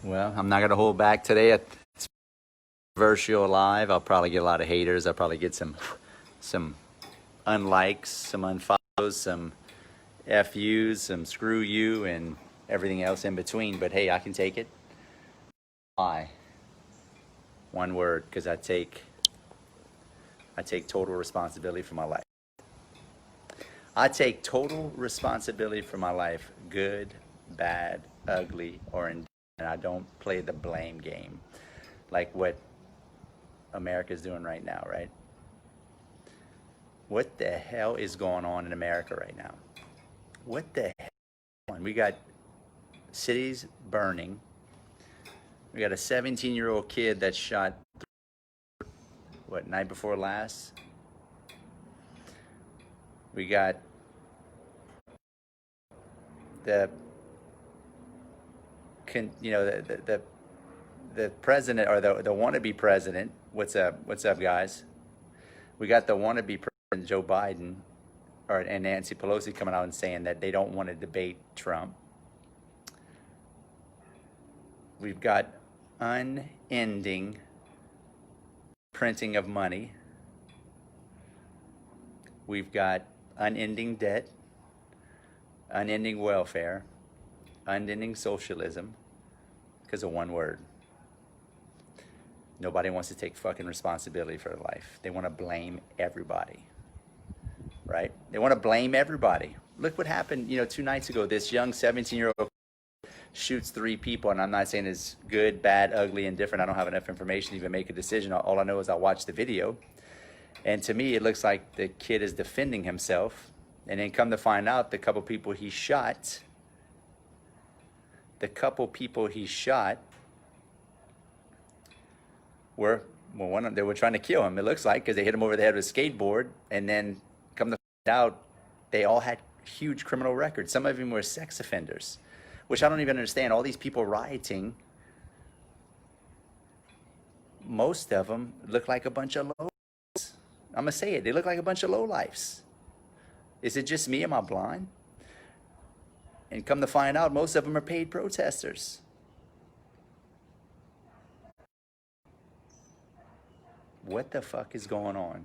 Well, I'm not going to hold back today. It's controversial live. I'll probably get a lot of haters. I'll probably get some unlikes, some unfollows, some FUs, some screw you, and everything else in between. But hey, I can take it. Why? One word, because I take total responsibility for my life. I take total responsibility for my life, good, bad, ugly, or indifferent. And I don't play the blame game like what America's doing right now, right? What the hell is going on in America right now? What the hell? We got cities burning. We got a 17-year-old kid that shot, night before last? We got the president, or the wannabe president. What's up, guys? We got the wannabe president, Joe Biden, and Nancy Pelosi coming out and saying that they don't want to debate Trump. We've got unending printing of money. We've got unending debt, unending welfare, unending socialism, because of one word. Nobody wants to take fucking responsibility for their life. They want to blame everybody, right? They want to blame everybody. Look what happened, 2 nights ago. This young 17-year-old shoots 3 people, and I'm not saying it's good, bad, ugly, indifferent. I don't have enough information to even make a decision. All I know is I watched the video, and to me, it looks like the kid is defending himself. And then come to find out, the couple people he shot were, they were trying to kill him, it looks like, because they hit him over the head with a skateboard. And then come to find out, they all had huge criminal records. Some of them were sex offenders, which I don't even understand. All these people rioting, most of them look like a bunch of lowlifes. I'm going to say it. They look like a bunch of lowlifes. Is it just me? Am I blind? And come to find out, most of them are paid protesters. What the fuck is going on?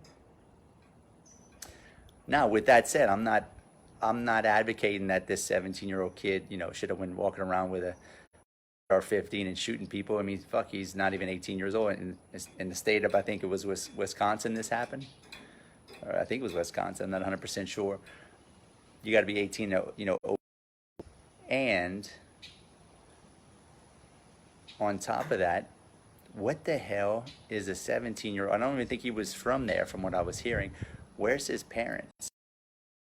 Now, with that said, I'm not advocating that this 17-year-old kid, should have been walking around with a AR-15 and shooting people. I mean, fuck, he's not even 18 years old. In the state of, I think it was Wisconsin, this happened. Or I think it was Wisconsin. I'm not 100% sure. You got to be 18, and on top of that, what the hell is a 17-year-old? I don't even think he was from there, from what I was hearing. Where's his parents?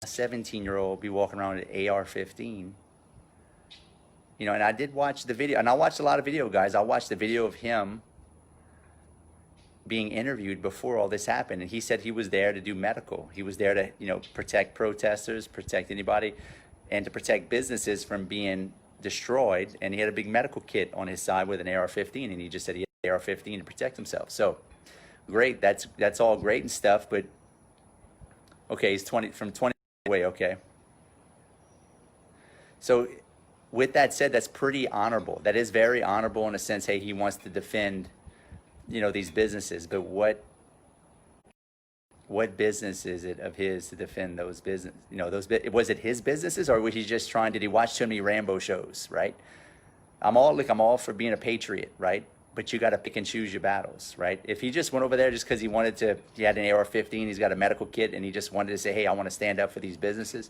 A 17-year-old be walking around with an AR-15. And I did watch the video, and I watched a lot of video, guys. I watched the video of him being interviewed before all this happened, and he said he was there to do medical. He was there to, protect protesters, protect anybody, and to protect businesses from being destroyed. And he had a big medical kit on his side with an AR-15, and he just said he had an AR-15 to protect himself. So, great. That's all great and stuff, but okay, he's 20 away. Okay. So, with that said, that's pretty honorable. That is very honorable in a sense. Hey, he wants to defend, these businesses, but what business is it of his to defend those business? Was it his businesses, or was he just trying? Did he watch too many Rambo shows? Right. I'm all for being a patriot, right? But you got to pick and choose your battles, right? If he just went over there just because he had an AR-15, he's got a medical kit, and he just wanted to say, hey, I want to stand up for these businesses,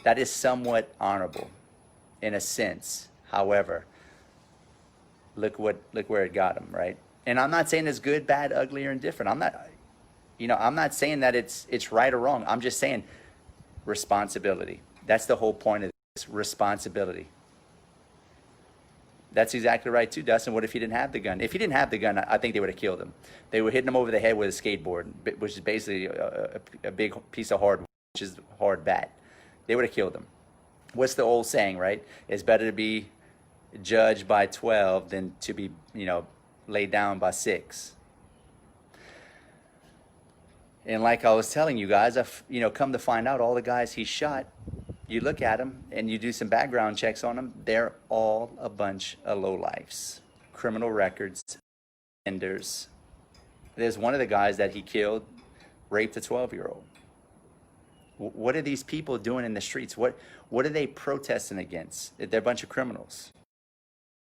that is somewhat honorable, in a sense. However, look where it got him, right? And I'm not saying it's good, bad, ugly, or indifferent. I'm not saying that it's right or wrong. I'm just saying responsibility. That's the whole point of this, responsibility. That's exactly right too, Dustin. What if he didn't have the gun? If he didn't have the gun, I think they would have killed him. They were hitting him over the head with a skateboard, which is basically a big piece of hard bat. They would have killed him. What's the old saying, right? It's better to be judged by 12 than to be, laid down by 6. And like I was telling you guys, I've come to find out all the guys he shot, you look at them and you do some background checks on them, they're all a bunch of lowlifes. criminal records, offenders. There's one of the guys that he killed, raped a 12-year-old. What are these people doing in the streets? What are they protesting against? They're a bunch of criminals,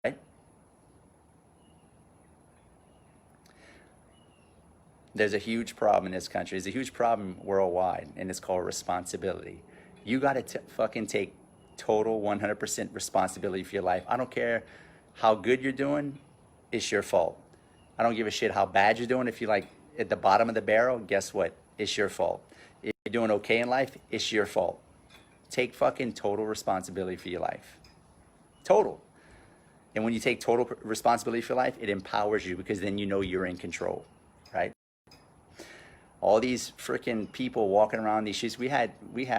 right? There's a huge problem in this country. There's a huge problem worldwide, and it's called responsibility. You got to fucking take total 100% responsibility for your life. I don't care how good you're doing, it's your fault. I don't give a shit how bad you're doing. If you're like at the bottom of the barrel, guess what? It's your fault. If you're doing okay in life, it's your fault. Take fucking total responsibility for your life. Total. And when you take total responsibility for your life, it empowers you because then you know you're in control, right? All these freaking people walking around these streets. We had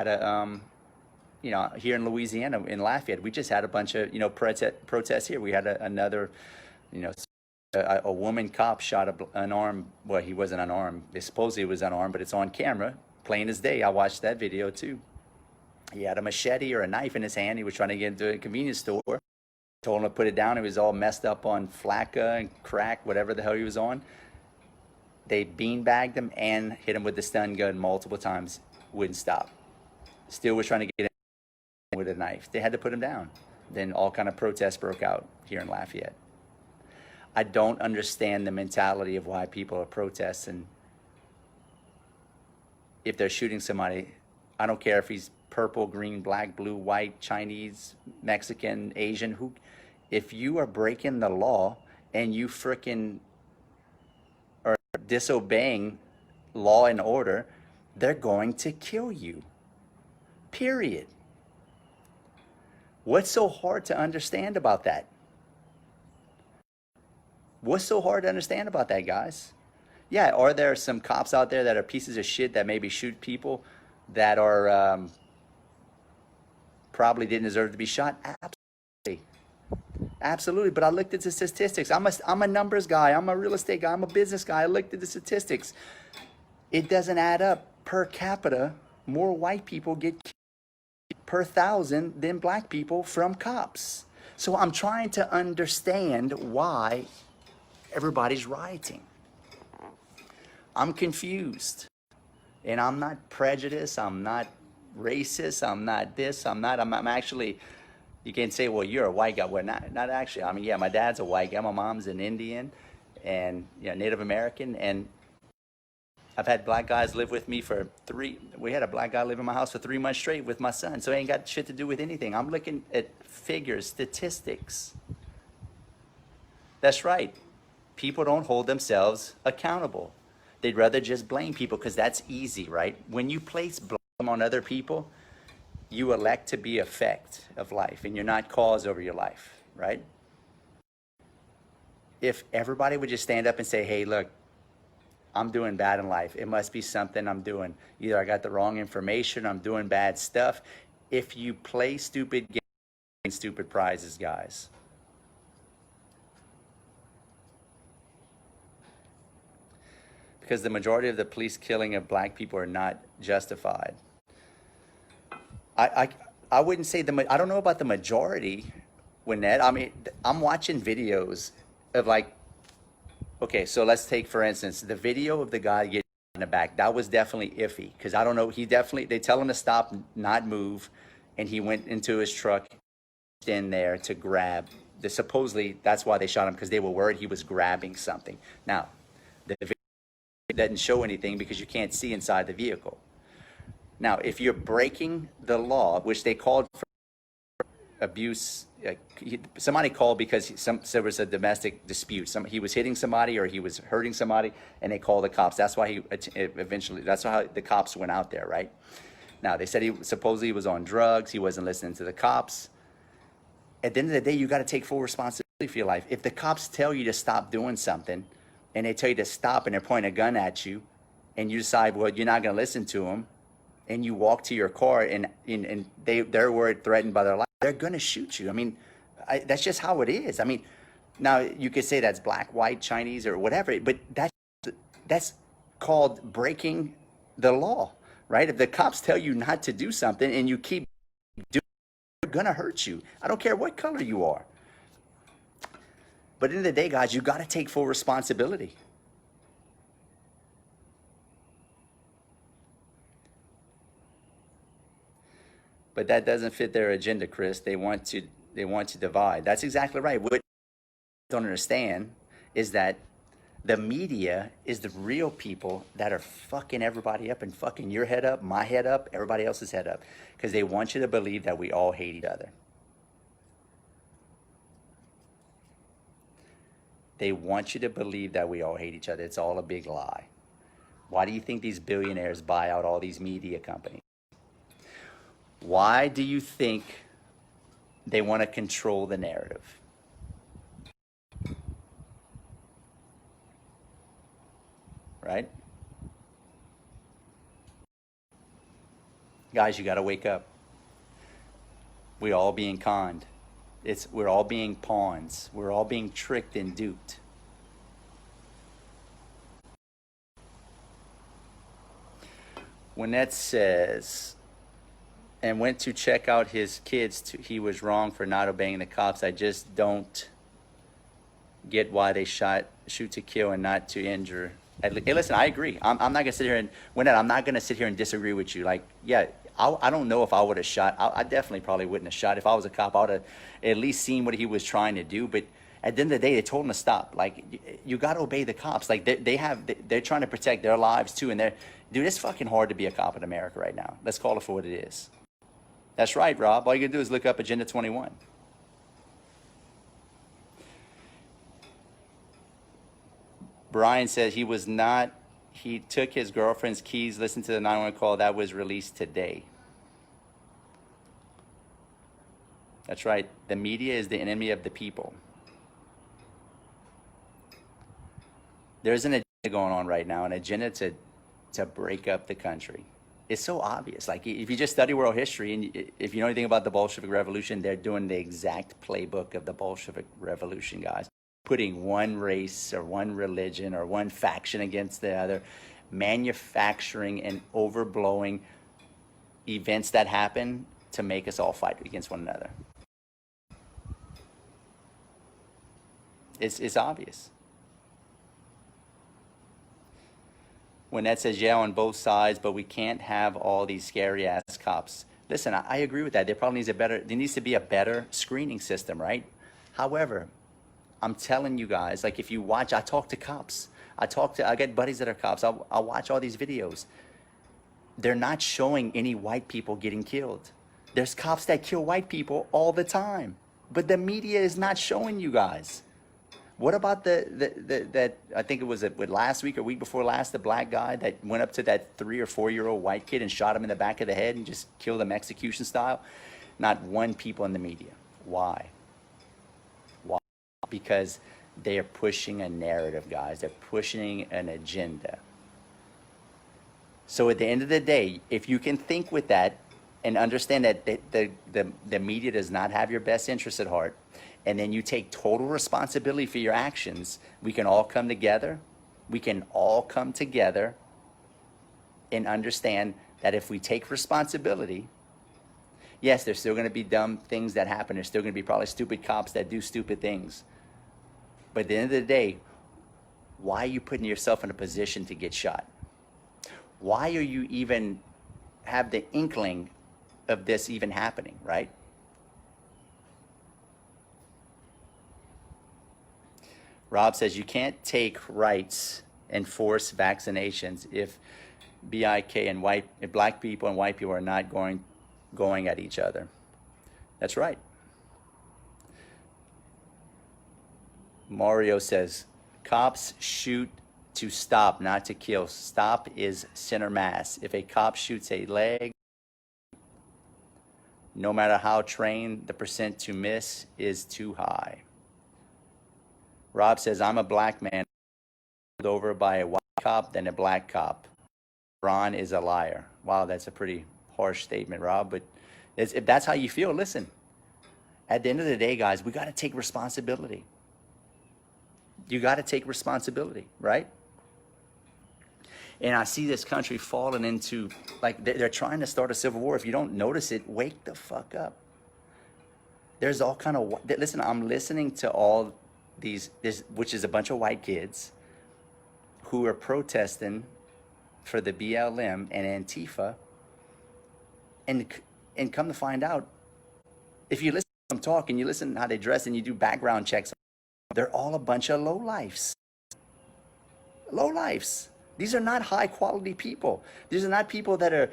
a, here in Louisiana, in Lafayette, we just had a bunch of, protests here. We had another, a woman cop shot an armed, well, he wasn't unarmed. They supposedly was unarmed, but it's on camera, plain as day. I watched that video too. He had a machete or a knife in his hand. He was trying to get into a convenience store. Told him to put it down. He was all messed up on flakka and crack, whatever the hell he was on. They beanbagged him and hit him with the stun gun multiple times. Wouldn't stop. Still was trying to get in with a knife. They had to put him down. Then all kind of protests broke out here in Lafayette. I don't understand the mentality of why people are protesting. If they're shooting somebody, I don't care if he's purple, green, black, blue, white, Chinese, Mexican, Asian. If you are breaking the law and you freaking are disobeying law and order, they're going to kill you. Period. What's so hard to understand about that? What's so hard to understand about that, guys? Yeah, are there some cops out there that are pieces of shit that maybe shoot people that are probably didn't deserve to be shot? Absolutely. Absolutely, but I looked at the statistics. I'm a numbers guy. I'm a real estate guy. I'm a business guy. I looked at the statistics. It doesn't add up. Per capita, more white people get killed per 1,000 than black people from cops. So I'm trying to understand why everybody's rioting. I'm confused. And I'm not prejudiced. I'm not racist. I'm not this. I'm actually, you can say, well, you're a white guy. Well, not actually. I mean, yeah, my dad's a white guy. My mom's an Indian and Native American. And I've had black guys live with me we had a black guy live in my house for 3 months straight with my son. So it ain't got shit to do with anything. I'm looking at figures, statistics. That's right. People don't hold themselves accountable. They'd rather just blame people because that's easy, right? When you place blame on other people, you elect to be effect of life and you're not cause over your life, right? If everybody would just stand up and say, hey, look, I'm doing bad in life. It must be something I'm doing. Either I got the wrong information, I'm doing bad stuff. If you play stupid games and stupid prizes, guys, because the majority of the police killing of black people are not justified. I wouldn't say I don't know about the majority, Winnette. I mean, I'm watching videos of like, okay, so let's take, for instance, the video of the guy getting in the back. That was definitely iffy because I don't know. They tell him to stop, not move, and he went into his truck in there to grab. Supposedly, that's why they shot him because they were worried he was grabbing something. Now, the video doesn't show anything because you can't see inside the vehicle. Now, if you're breaking the law, which they called for abuse, somebody called because there was a domestic dispute. He was hitting somebody or he was hurting somebody, and they called the cops. That's why that's how the cops went out there, right? Now, they said he supposedly was on drugs. He wasn't listening to the cops. At the end of the day, you got to take full responsibility for your life. If the cops tell you to stop doing something, and they tell you to stop and they're pointing a gun at you, and you decide, well, you're not going to listen to them, and you walk to your car and they're worried, threatened by their life, they're going to shoot you. I mean, that's just how it is. I mean, now you could say that's black, white, Chinese, or whatever, but that's called breaking the law, right? If the cops tell you not to do something and you keep doing it, they're going to hurt you. I don't care what color you are. But at the end of the day, guys, you got to take full responsibility. But that doesn't fit their agenda, Chris. They want to divide. That's exactly right. What I don't understand is that the media is the real people that are fucking everybody up and fucking your head up, my head up, everybody else's head up, because they want you to believe that we all hate each other. They want you to believe that we all hate each other. It's all a big lie. Why do you think these billionaires buy out all these media companies? Why do you think they want to control the narrative? Right? Guys, you got to wake up. We're all being conned. We're all being pawns. We're all being tricked and duped. Wynette says, and went to check out his kids. He was wrong for not obeying the cops. I just don't get why they shoot to kill and not to injure. Hey, listen, I agree. I'm not gonna sit here and Wynette, I'm not gonna sit here and disagree with you. Like, yeah, I don't know if I would have shot. I definitely probably wouldn't have shot. If I was a cop, I would have at least seen what he was trying to do. But at the end of the day, they told him to stop. Like, you got to obey the cops. Like, they're trying to protect their lives too. And dude, it's fucking hard to be a cop in America right now. Let's call it for what it is. That's right, Rob. All you gotta do is look up Agenda 21. Brian says he took his girlfriend's keys, listened to the 911 call that was released today. That's right. The media is the enemy of the people. There's an agenda going on right now, an agenda to break up the country. It's so obvious. Like, if you just study world history and if you know anything about the Bolshevik Revolution, they're doing the exact playbook of the Bolshevik Revolution, guys. Putting one race or one religion or one faction against the other, manufacturing and overblowing events that happen to make us all fight against one another. It's obvious. When that says, yeah, on both sides, but we can't have all these scary ass cops. Listen, I agree with that. There needs to be a better screening system, right? However, I'm telling you guys, like, if you watch, I talk to cops. I get buddies that are cops. I watch all these videos. They're not showing any white people getting killed. There's cops that kill white people all the time, but the media is not showing you guys. What about that? I think it was last week or week before last, the black guy that went up to that 3 or 4-year-old white kid and shot him in the back of the head and just killed him execution style? Not one people in the media. Why? Why? Because they are pushing a narrative, guys. They're pushing an agenda. So at the end of the day, if you can think with that and understand that the media does not have your best interests at heart, and then you take total responsibility for your actions, we can all come together. We can all come together and understand that if we take responsibility, yes, there's still going to be dumb things that happen. There's still going to be probably stupid cops that do stupid things. But at the end of the day, why are you putting yourself in a position to get shot? Why are you even have the inkling of this even happening, right? Rob says you can't take rights and force vaccinations if if black people and white people are not going at each other. That's right. Mario says cops shoot to stop, not to kill. Stop is center mass. If a cop shoots a leg, no matter how trained, the percent to miss is too high. Rob says, I'm a black man over by a white cop than a black cop. Ron is a liar. Wow, that's a pretty harsh statement, Rob, but if that's how you feel, listen. At the end of the day, guys, we got to take responsibility. You got to take responsibility, right? And I see this country falling into, like, they're trying to start a civil war. If you don't notice it, wake the fuck up. There's all kind of, listen, I'm listening to all which is a bunch of white kids who are protesting for the BLM and Antifa, and come to find out, if you listen to them talk and you listen to how they dress and you do background checks, they're all a bunch of lowlifes. Lowlifes. These are not high quality people. These are not people that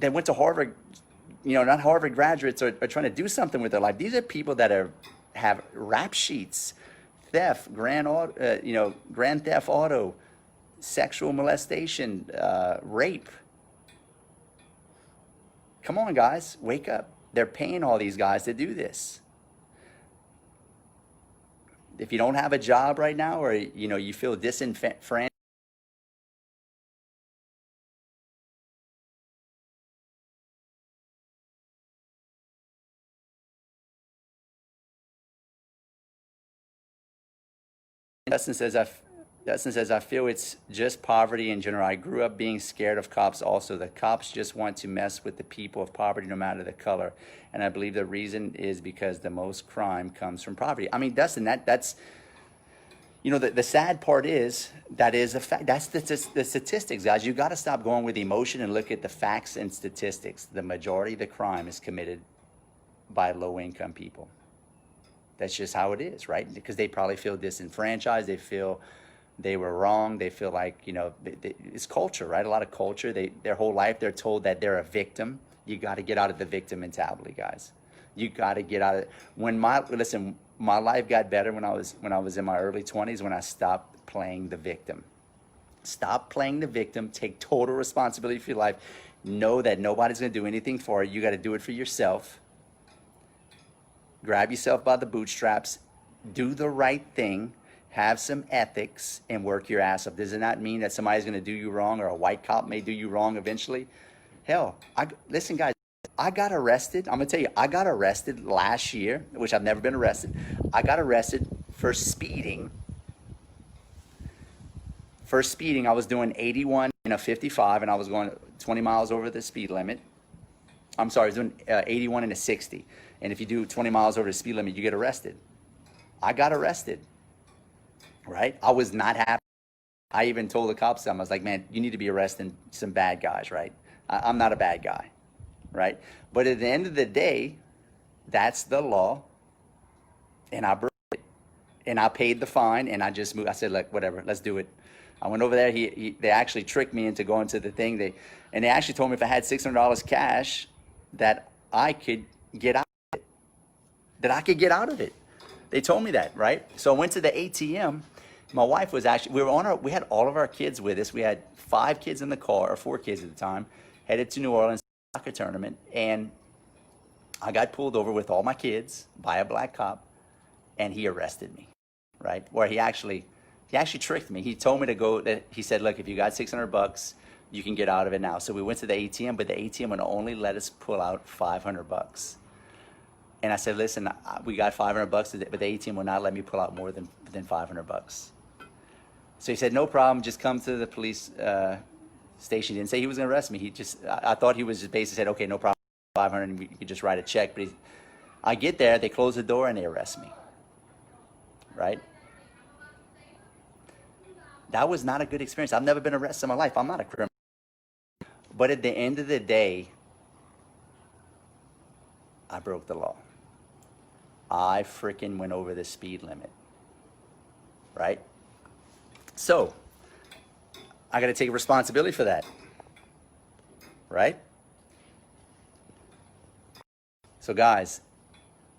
went to Harvard, not Harvard graduates or trying to do something with their life. These are people that have rap sheets, theft, grand theft auto, sexual molestation, rape. Come on, guys, wake up. They're paying all these guys to do this. If you don't have a job right now, or you feel disenfranchised, Dustin says, I feel it's just poverty in general. I grew up being scared of cops also. The cops just want to mess with the people of poverty no matter the color. And I believe the reason is because the most crime comes from poverty. I mean, Dustin, that's the sad part is, that is a fact. That's the statistics, guys. You got to stop going with emotion and look at the facts and statistics. The majority of the crime is committed by low-income people. That's just how it is, right? Because they probably feel disenfranchised. They feel they were wrong. They feel like, it's culture, right? A lot of culture. Their whole life, they're told that they're a victim. You got to get out of the victim mentality, guys. You got to get out of it. My life got better when I was in my early 20s, when I stopped playing the victim. Stop playing the victim. Take total responsibility for your life. Know that nobody's going to do anything for you. You got to do it for yourself. Grab yourself by the bootstraps. Do the right thing. Have some ethics and work your ass up. Does it not mean that somebody's going to do you wrong, or a white cop may do you wrong eventually? Hell, listen, guys. I got arrested. I'm going to tell you, I got arrested last year, which I've never been arrested. I got arrested for speeding. For speeding, I was doing 81 in a 55, and I was going 20 miles over the speed limit. I'm sorry, I was doing 81 in a 60. And if you do 20 miles over the speed limit, you get arrested. I got arrested, right? I was not happy. I even told the cops something. I was like, man, you need to be arresting some bad guys, right? I'm not a bad guy, right? But at the end of the day, that's the law, and I broke it. And I paid the fine, and I just moved. I said, look, whatever, let's do it. I went over there. They actually tricked me into going to the thing. They actually told me if I had $600 cash, that I could get out of it. That I could get out of it. They told me that, right? So I went to the ATM. My wife was actually, we had all of our kids with us. We had 5 kids in the car, or 4 kids at the time, headed to New Orleans soccer tournament, and I got pulled over with all my kids by a black cop, and he arrested me, right? Where he actually tricked me. He told me to go. He said, look, if you got $600, you can get out of it now. So we went to the ATM, but the ATM would only let us pull out $500. And I said, listen, we got $500, but the ATM will not let me pull out more than $500. So he said, no problem, just come to the police station. He didn't say he was going to arrest me. I thought he was just basically said, okay, no problem, 500, and you could just write a check. But I get there, they close the door, and they arrest me, right? That was not a good experience. I've never been arrested in my life. I'm not a criminal. But at the end of the day, I broke the law. I freaking went over the speed limit, right? So I got to take responsibility for that, right? So guys,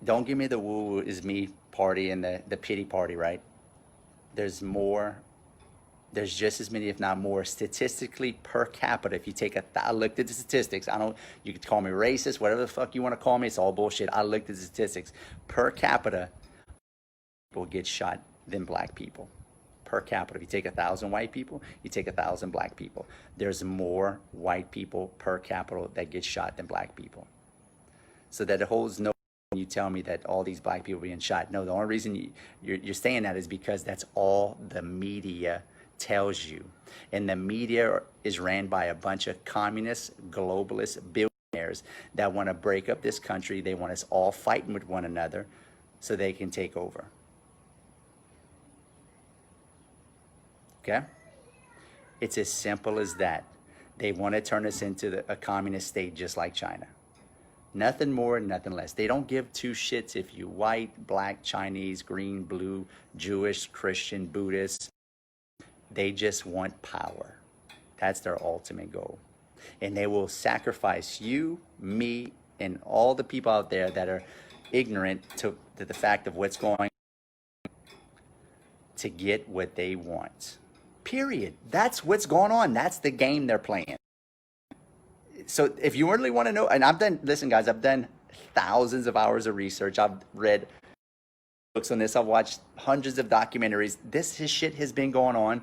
don't give me the woo is me party and the pity party, right? There's more. There's just as many, if not more, statistically per capita. If you take I looked at the statistics. You could call me racist, whatever the fuck you want to call me. It's all bullshit. I looked at the statistics. Per capita, people get shot than black people. Per capita. If you take 1,000 white people, you take 1,000 black people. There's more white people per capita that get shot than black people. So that it holds no when you tell me that all these black people are being shot. No, the only reason you're saying that is because that's all the media tells you. And the media is ran by a bunch of communist, globalist billionaires that want to break up this country. They want us all fighting with one another so they can take over. Okay? It's as simple as that. They want to turn us into a communist state just like China. Nothing more, nothing less. They don't give two shits if you white, black, Chinese, green, blue, Jewish, Christian, Buddhist. They just want power. That's their ultimate goal. And they will sacrifice you, me, and all the people out there that are ignorant to the fact of what's going on to get what they want. Period. That's what's going on. That's the game they're playing. So if you really want to know, and listen guys, I've done thousands of hours of research. I've read books on this. I've watched hundreds of documentaries. This shit has been going on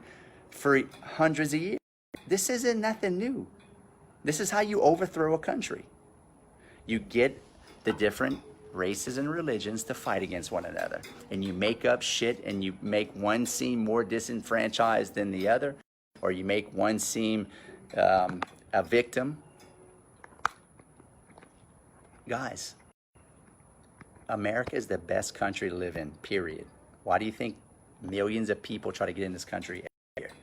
for hundreds of years. This isn't nothing new. This is how you overthrow a country. You get the different races and religions to fight against one another. And you make up shit and you make one seem more disenfranchised than the other, or you make one seem a victim. Guys, America is the best country to live in, period. Why do you think millions of people try to get in this country every year?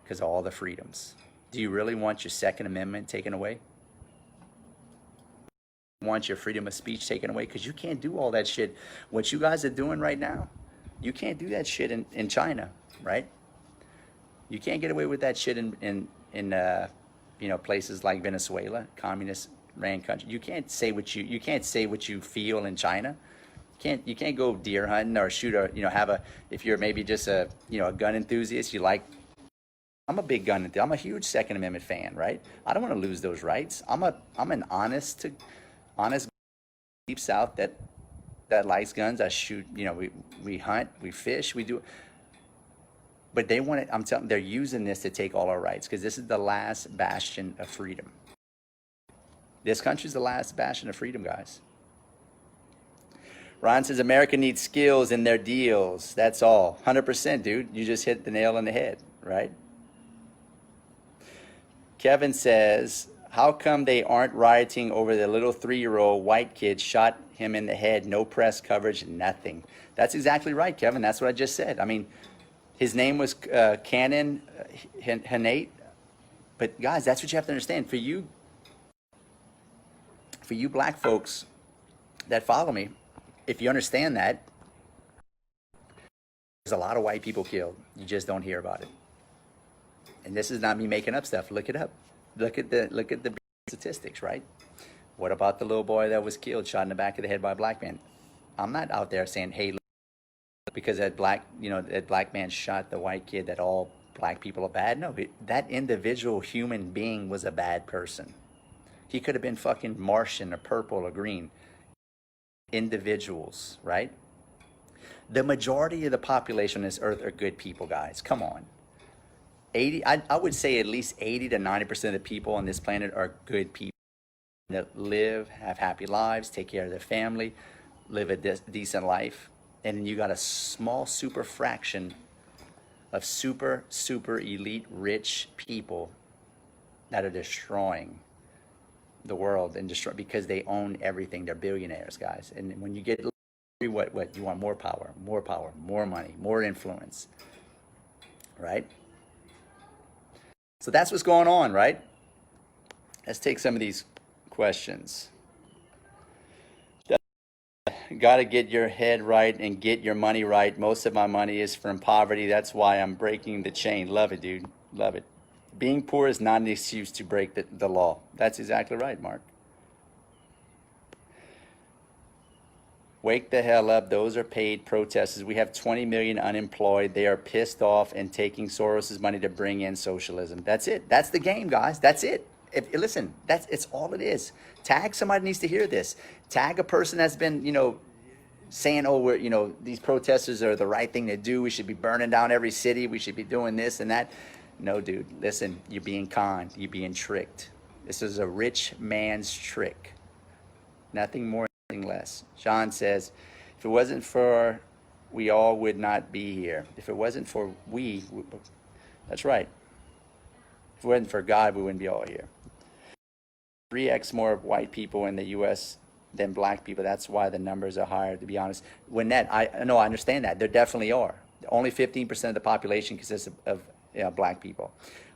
Because of all the freedoms. Do you really want your Second Amendment taken away? Want your freedom of speech taken away? Because you can't do all that shit. What you guys are doing right now, you can't do that shit in China, right? You can't get away with that shit in places like Venezuela, communist ran country. You can't say what you feel in China. You can't go deer hunting or shoot if you're maybe just a gun enthusiast. I'm a big gun enthusiast. I'm a huge Second Amendment fan, right? I don't want to lose those rights. I'm an honest deep South that likes guns. I shoot, we hunt, we fish, we do. But they want it. I'm telling. They're using this to take all our rights because this is the last bastion of freedom. This country's the last bastion of freedom, guys. Ron says America needs skills in their deals. That's all. 100%, dude. You just hit the nail on the head, right? Kevin says, how come they aren't rioting over the little 3-year-old white kid shot him in the head? No press coverage, nothing. That's exactly right, Kevin. That's what I just said. I mean, his name was Canon Hanate. But guys, that's what you have to understand. For you black folks that follow me, if you understand that, there's a lot of white people killed. You just don't hear about it. And this is not me making up stuff. Look it up. Look at the statistics, right? What about the little boy that was killed, shot in the back of the head by a black man? I'm not out there saying, hey, because that black man shot the white kid, that all black people are bad. No, that individual human being was a bad person. He could have been fucking Martian or purple or green. Individuals, right? The majority of the population on this earth are good people, guys. Come on. I would say at least 80 to 90% of the people on this planet are good people that live, have happy lives, take care of their family, live a decent life. And then you got a small super fraction of super elite rich people that are destroying the world and because they own everything. They're billionaires, guys. And when you get what you want, more power, more money, more influence, right? So that's what's going on, right? Let's take some of these questions. Got to get your head right and get your money right. Most of my money is from poverty. That's why I'm breaking the chain. Love it, dude. Love it. Being poor is not an excuse to break the law. That's exactly right, Mark. Wake the hell up. Those are paid protesters. We have 20 million unemployed. They are pissed off and taking Soros's money to bring in socialism. That's it. That's the game, guys. That's it. Listen, it's all it is. Tag somebody needs to hear this. Tag a person that's been, saying, oh, these protesters are the right thing to do. We should be burning down every city. We should be doing this and that. No, dude, listen, you're being conned. You're being tricked. This is a rich man's trick. Nothing more, nothing less. John says, if it wasn't for we all would not be here. If it wasn't for that's right. If it wasn't for God, we wouldn't be all here. 3x more white people in the U.S. than black people. That's why the numbers are higher, to be honest. I understand that. There definitely are. Only 15% of the population consists of black people.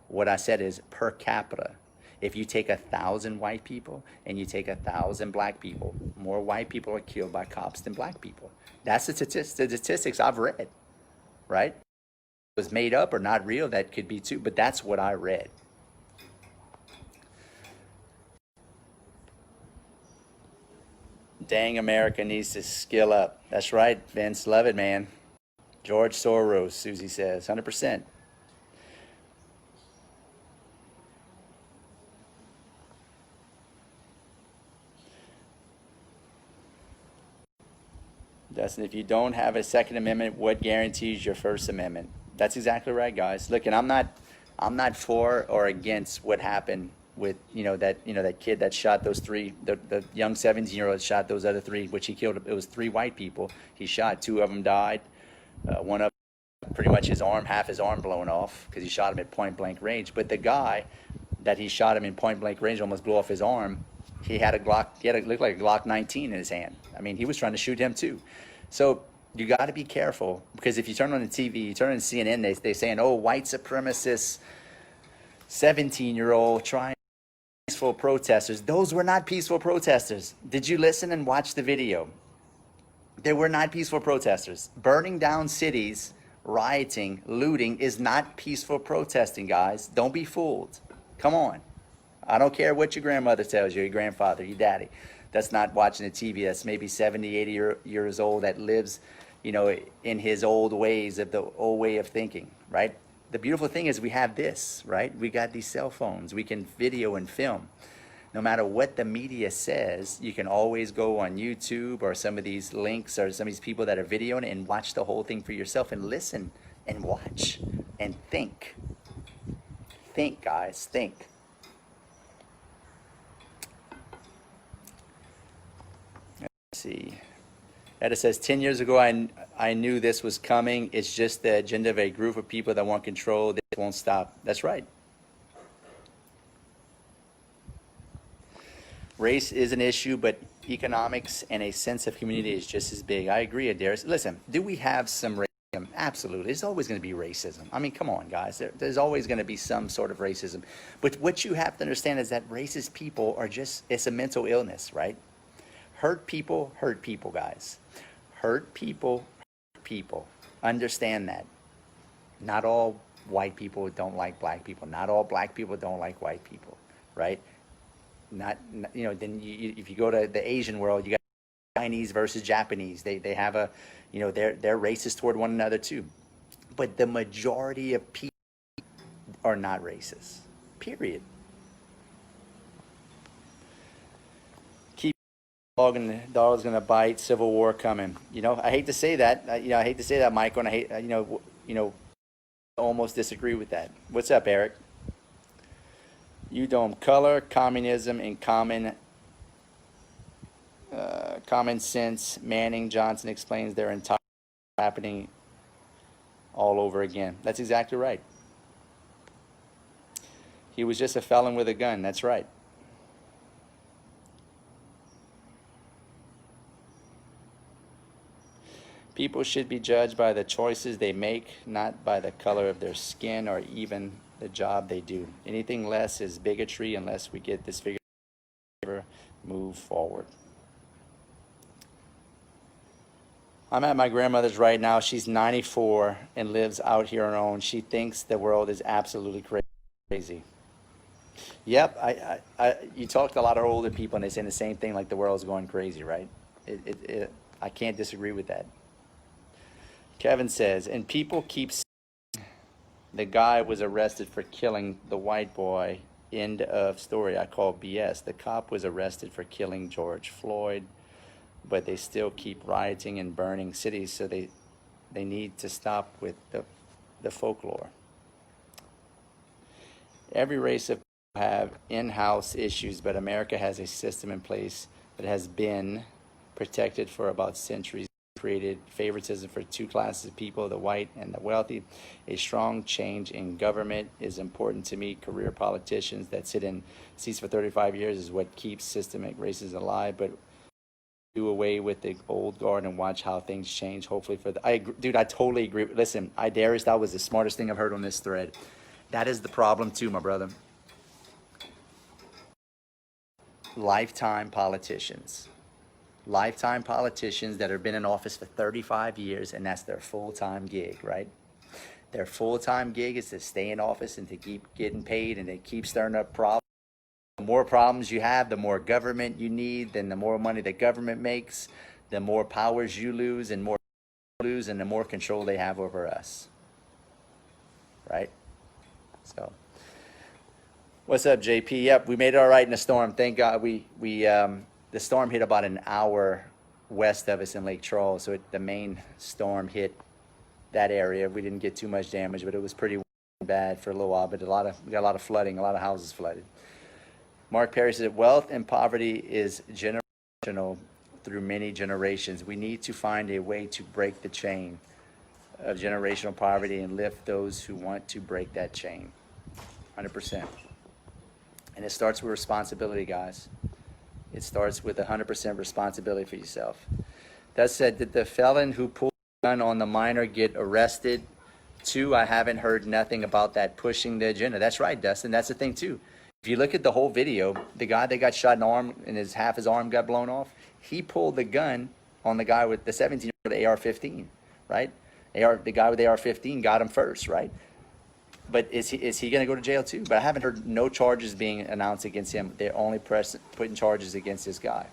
What I said is per capita. If you take 1,000 white people and you take 1,000 black people, more white people are killed by cops than black people. That's the statistics I've read, right? It was made up or not real, that could be too, but that's what I read. Dang, America needs to skill up. That's right, Vince. Love it, man. George Soros, Susie says, 100%. Dustin, if you don't have a Second Amendment, what guarantees your First Amendment? That's exactly right, guys. Look, and I'm not for or against what happened with that kid that shot those three, the young 17-year-old shot those other three, which he killed. It was 3 white people. He shot. 2 of them died. One of them, pretty much half his arm blown off because he shot him at point blank range. But the guy that he shot him in point blank range almost blew off his arm. He had a Glock. It looked like a Glock 19 in his hand. I mean, he was trying to shoot him too. So you got to be careful, because if you turn on the TV, you turn on CNN, they're saying, oh, white supremacist 17-year-old trying peaceful protesters. Those were not peaceful protesters. Did you listen and watch the video? They were not peaceful protesters. Burning down cities, rioting, looting is not peaceful protesting, guys. Don't be fooled. Come on. I don't care what your grandmother tells you, your grandfather, your daddy. That's not watching the TV. That's maybe 70, 80 years old, that lives, in his old ways, of the old way of thinking, right? The beautiful thing is we have this, right? We got these cell phones. We can video and film. No matter what the media says, you can always go on YouTube or some of these links or some of these people that are videoing and watch the whole thing for yourself and listen and watch and think. Think, guys, think. See, Etta says, 10 years ago I knew this was coming. It's just the agenda of a group of people that want control. They won't stop. That's right. Race is an issue, but economics and a sense of community is just as big. I agree, Adaris. Listen, do we have some racism? Absolutely. There's always going to be racism. I mean, come on, guys. There's always going to be some sort of racism. But what you have to understand is that racist people are it's a mental illness, right? Hurt people, guys. Hurt people, hurt people. Understand that. Not all white people don't like black people. Not all black people don't like white people, right? Then if you go to the Asian world, you got Chinese versus Japanese. They have they're racist toward one another too. But the majority of people are not racist, period. Dog's gonna bite. Civil war coming. I hate to say that. I hate to say that, Michael. And I hate. Almost disagree with that. What's up, Eric? You don't color communism and common sense. Manning Johnson explains their entire happening all over again. That's exactly right. He was just a felon with a gun. That's right. People should be judged by the choices they make, not by the color of their skin or even the job they do. Anything less is bigotry unless we get this figure move forward. I'm at my grandmother's right now. She's 94 and lives out here on her own. She thinks the world is absolutely crazy. Yep, you talk to a lot of older people and they say the same thing, like the world's going crazy, right? I can't disagree with that. Kevin says, and people keep saying the guy was arrested for killing the white boy. End of story. I call BS. The cop was arrested for killing George Floyd, but they still keep rioting and burning cities, so they need to stop with the folklore. Every race of people have in-house issues, but America has a system in place that has been protected for about centuries. Created favoritism for 2 classes of people, the white and the wealthy. A strong change in government is important to me. Career politicians that sit in seats for 35 years is what keeps systemic racism alive, but do away with the old guard and watch how things change, hopefully for the, dude, I totally agree. Listen, Darius, that was the smartest thing I've heard on this thread. That is the problem too, my brother. Lifetime politicians that have been in office for 35 years, and that's their full-time gig, right? Their full-time gig is to stay in office and to keep getting paid, and they keep stirring up problems. The more problems you have, the more government you need, then the more money the government makes, the more powers you lose, and more lose, and the more control they have over us, right? So, what's up, JP? Yep, we made it all right in the storm. Thank God. The storm hit about an hour west of us in Lake Charles, so the main storm hit that area. We didn't get too much damage, but it was pretty bad for a little while. But we got a lot of flooding, a lot of houses flooded. Mark Perry said, wealth and poverty is generational through many generations. We need to find a way to break the chain of generational poverty and lift those who want to break that chain. 100%. And it starts with responsibility, guys. It starts with 100% responsibility for yourself. That said, did the felon who pulled the gun on the minor get arrested too? I haven't heard nothing about that pushing the agenda. That's right, Dustin. That's the thing too. If you look at the whole video, the guy that got shot in the arm and half his arm got blown off, he pulled the gun on the guy with the 17-year-old AR-15, right? The guy with the AR-15 got him first, right? But is he going to go to jail too? But I haven't heard no charges being announced against him. They're only putting charges against this guy.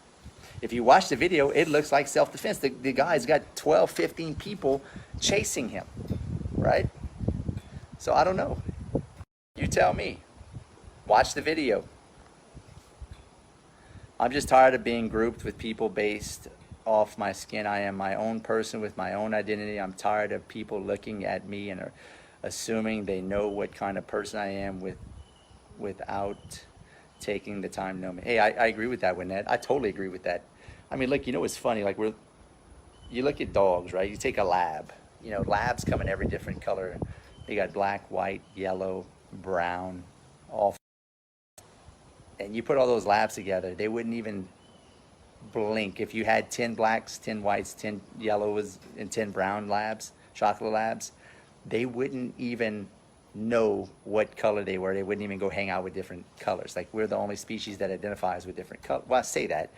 If you watch the video, it looks like self-defense. The guy's got 12, 15 people chasing him, right? So I don't know. You tell me. Watch the video. I'm just tired of being grouped with people based off my skin. I am my own person with my own identity. I'm tired of people looking at me and are assuming they know what kind of person I am without taking the time to know me. Hey, I agree with that, Winnette. I totally agree with that. I mean, look, you know, it's funny. Like you look at dogs, right? You take a lab. You know, labs come in every different color. They got black, white, yellow, brown, all. And you put all those labs together, they wouldn't even blink. If you had 10 blacks, 10 whites, 10 yellows, and 10 brown labs, chocolate labs, they wouldn't even know what color they were. They wouldn't even go hang out with different colors. Like, we're the only species that identifies with different colors. Well, I say that.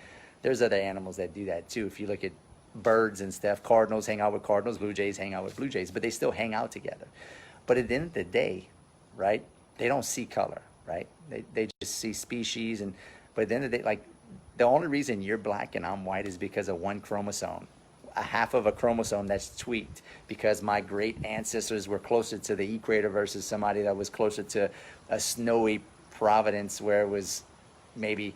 There's other animals that do that too. If you look at birds and stuff, cardinals hang out with cardinals, blue jays hang out with blue jays, but they still hang out together. But at the end of the day, right, they don't see color, right? They just see species. But at the end of the day, like, the only reason you're black and I'm white is because of one chromosome. A half of a chromosome that's tweaked because my great ancestors were closer to the equator versus somebody that was closer to a snowy Providence where it was maybe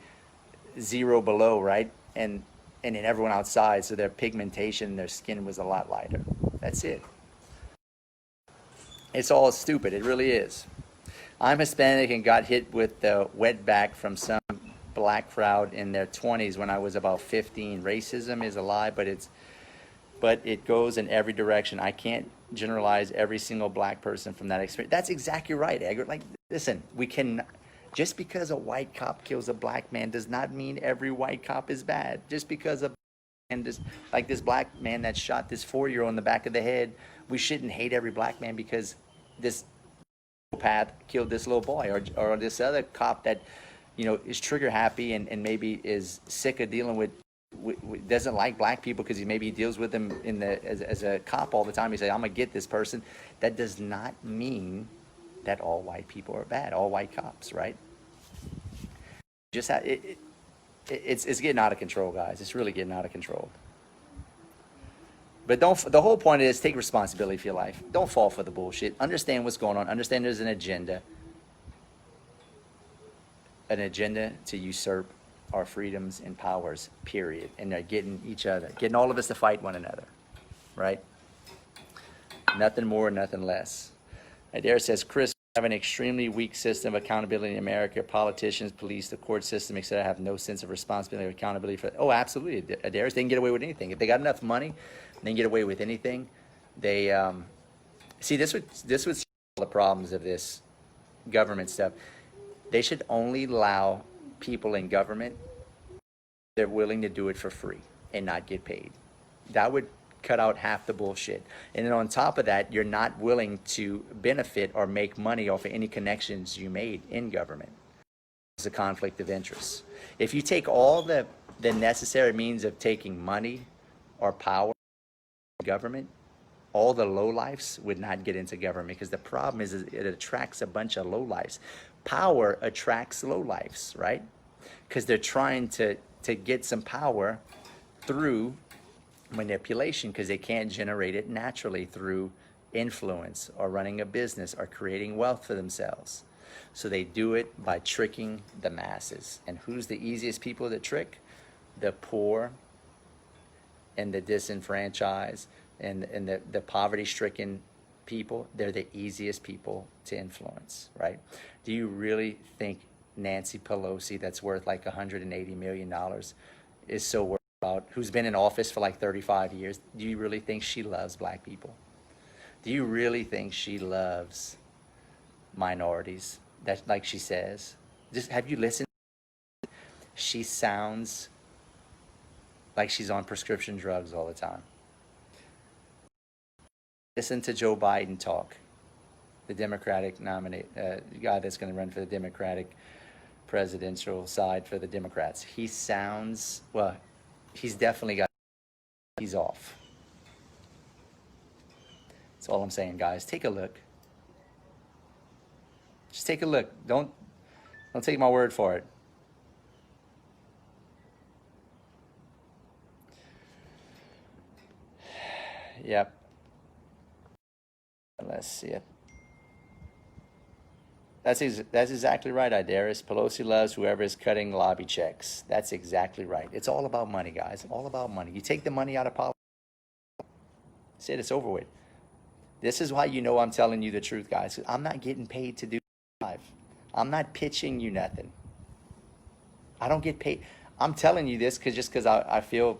0 below, right? And then everyone outside, so their pigmentation, their skin was a lot lighter. That's it. It's all stupid. It really is. I'm Hispanic and got hit with the wetback from some black crowd in their 20s when I was about 15. Racism is a lie, but it goes in every direction. I can't generalize every single black person from that experience. That's exactly right, Edgar. Like, listen, we can, just because a white cop kills a black man does not mean every white cop is bad. Just because this black man that shot this 4-year-old in the back of the head, we shouldn't hate every black man because this path killed this little boy, or this other cop that, you know, is trigger happy and maybe is sick of dealing with doesn't like black people because he deals with them as a cop all the time. He say, I'm gonna get this person. That does not mean that all white people are bad, all white cops, right? Just it's getting out of control, guys. It's really getting out of control. But the whole point is take responsibility for your life. Don't fall for the bullshit. Understand what's going on. Understand there's an agenda to usurp our freedoms and powers, period. And they're getting all of us to fight one another, right? Nothing more, nothing less. Adair says, Chris, we have an extremely weak system of accountability in America. Politicians, police, the court system, etc., have no sense of responsibility or accountability for. Oh, absolutely, Adair. They can get away with anything if they got enough money. They can get away with anything. They see this would solve the problems of this government stuff. They should only allow people in government they're willing to do it for free. and not get paid. That would cut out half the bullshit. And then on top of that, you're not willing to benefit or make money off of any connections you made in government. It's a conflict of interest. If you take all the necessary means of taking money or power from government, all the lowlifes would not get into government, because the problem is it attracts a bunch of lowlifes. Power attracts lowlifes, right? Because they're trying to get some power through manipulation, because they can't generate it naturally through influence or running a business or creating wealth for themselves. So they do it by tricking the masses. And who's the easiest people to trick? The poor and the disenfranchised and the poverty-stricken people. They're the easiest people to influence, right? Do you really think Nancy Pelosi, that's worth like $180 million, is so worried about, who's been in office for like 35 years, do you really think she loves black people? Do you really think she loves minorities, that like she says? Just have you listened? She sounds like she's on prescription drugs all the time. Listen to Joe Biden talk, the Democratic nominee, guy that's going to run for the Democratic presidential side for the Democrats. He sounds, well, he's definitely got, he's off. That's all I'm saying, guys. Take a look. Just take a look. Don't take my word for it. Yep. Let's see it. That's exactly right, Idaris. Pelosi loves whoever is cutting lobby checks. That's exactly right. It's all about money, guys. All about money. You take the money out of politics, that's it. It's over with. This is why you know I'm telling you the truth, guys. I'm not getting paid to do live. I'm not pitching you nothing. I don't get paid. I'm telling you this because I feel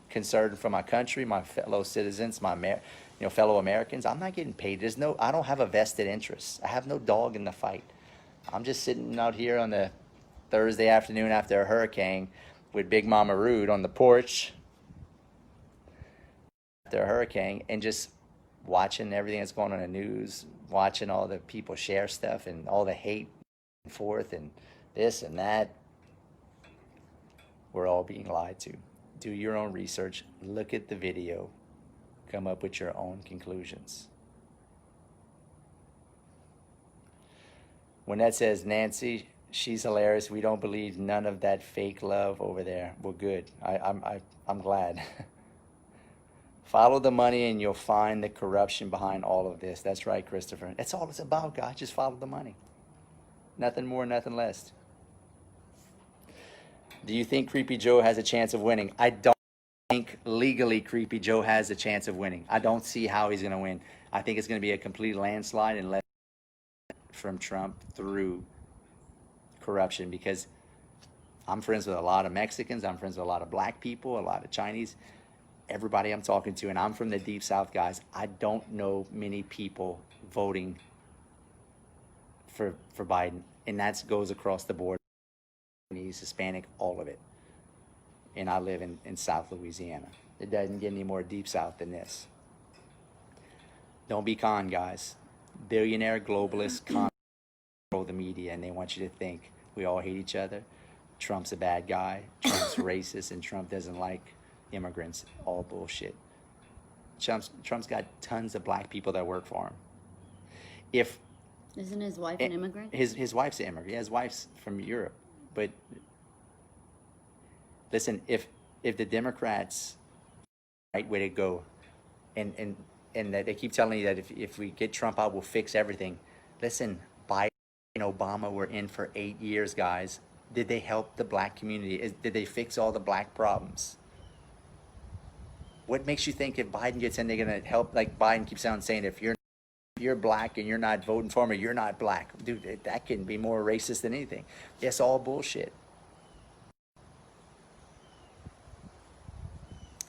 concerned for my country, my fellow citizens, my fellow Americans. I'm not getting paid. I don't have a vested interest. I have no dog in the fight. I'm just sitting out here on the Thursday afternoon after a hurricane with Big Mama Rood on the porch after a hurricane, and just watching everything that's going on in the news, watching all the people share stuff and all the hate and forth and this and that. We're all being lied to. Do your own research, look at the video, come up with your own conclusions. When that says Nancy, she's hilarious. We don't believe none of that fake love over there. Well, good. I'm glad. Follow the money and you'll find the corruption behind all of this. That's right, Christopher. That's all it's about, guys. Just follow the money. Nothing more, nothing less. Do you think Creepy Joe has a chance of winning? I don't think legally Creepy Joe has a chance of winning. I don't see how he's going to win. I think it's going to be a complete landslide unless from Trump through corruption, because I'm friends with a lot of Mexicans. I'm friends with a lot of black people, a lot of Chinese, everybody I'm talking to, and I'm from the Deep South, guys. I don't know many people voting for Biden, and that goes across the board. Hispanic, all of it. And I live in South Louisiana. It doesn't get any more Deep South than this. Don't be conned, guys. Billionaire globalists control the media, and they want you to think we all hate each other. Trump's a bad guy, Trump's racist, and Trump doesn't like immigrants. All bullshit. Trump's got tons of black people that work for him. Isn't his wife an immigrant? His wife's an immigrant. Yeah, his wife's from Europe. But listen, if the Democrats, right way to go, and that they keep telling you that if we get Trump out, we'll fix everything. Listen, Biden and Obama were in for 8 years, guys. Did they help the black community? Did they fix all the black problems? What makes you think if Biden gets in, they're gonna help? Like Biden keeps on saying, if you're black and you're not voting for him, or you're not black. Dude, that can be more racist than anything. It's all bullshit.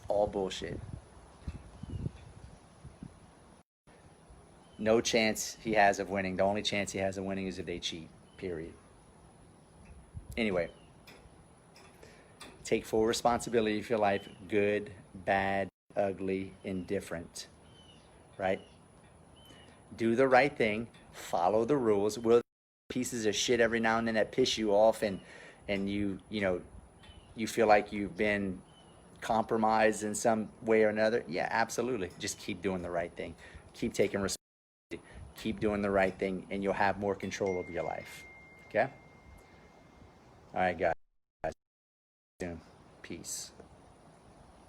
All bullshit. No chance he has of winning. The only chance he has of winning is if they cheat, period. Anyway, Take full responsibility for your life, good, bad, ugly, indifferent, right? Do the right thing, follow the rules. Will pieces of shit every now and then that piss you off, and you feel like you've been compromised in some way or another? Yeah, absolutely. Just keep doing the right thing. Keep taking responsibility. Keep doing the right thing, and you'll have more control over your life. Okay? All right, guys. Peace.